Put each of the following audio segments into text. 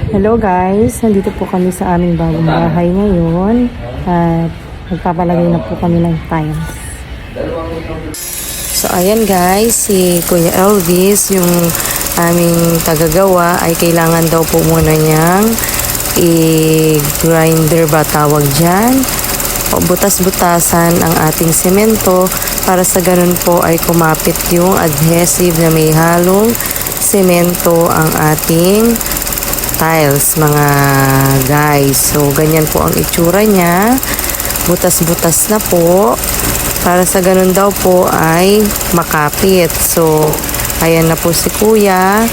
Hello guys, nandito po kami sa aming bagong bahay ngayon at magpapalagay na po kami ng tiles. So ayan guys, si Kuya Elvis, yung aming tagagawa, ay kailangan daw po muna niyang i-grinder ba tawag dyan, o butas-butasan ang ating semento para sa ganun po ay kumapit yung adhesive na may halong semento ang ating tiles mga guys. So ganyan po ang itsura niya, butas-butas na po para sa ganun daw po ay makapit. So ayan na po si kuya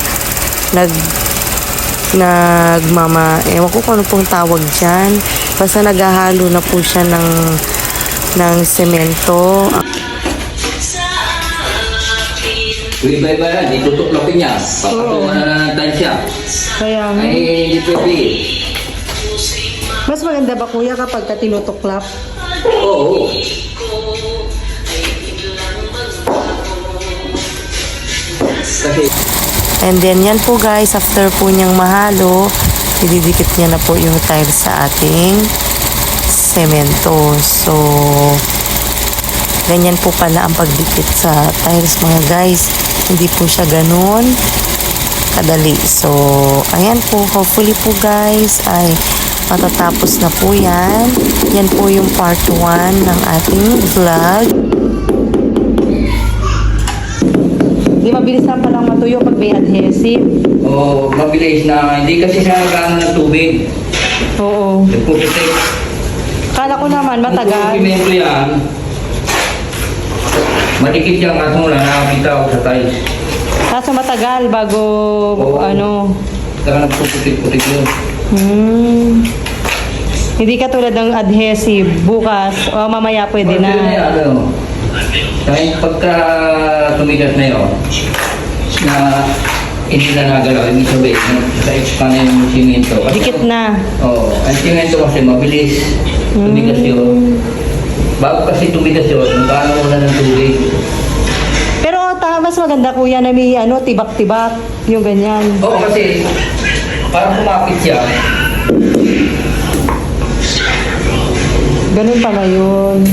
ewan ko kung ano pong tawag dyan, basta naghahalo na po siya ng semento. Iba-iba yan, itutuklopin niya. Papatungan na ng tiles siya. Kaya nga. Ay, hindi pwede. Mas maganda ba kuya kapag tinutuklap? Oo. Kasi And then yan po guys, after po niyang mahalo, ididikit niya na po yung tiles sa ating semento. So ganyan po pala ang pagdikit sa tiles mga guys. Hindi po siya ganun kadali. So ayan po, hopefully po guys ay matatapos na po yan. Yan po yung part 1 ng ating vlog. Di mabilis na palang matuyo pag may adhesive. Oo, mabilis na. Hindi kasi siya nagkaano ng tubig. Oo. Nagpuputik. Kala ko naman matagal. Kung pimento yan, madikit yan kaso wala nakakita ako sa tiles. Kaso matagal bago Oo. ano. Saka nagpuputik-putik yun. Hindi ka tulad ng adhesive. Bukas o mamaya pwede na. Pwede yan, ano. Kahit pagka tumigas na yun, na hindi na nagalaw, ibig sabihin, sa-expand na yung simento. Dikit na. Oo, ang simento kasi mabilis tumigas yun. Bago kasi tumigas yun, magkano muna ng tubig. Pero mas maganda kuya na may ano, tibak-tibak. Yung ganyan. Oo, kasi parang kumapit siya. Ganun pala yun.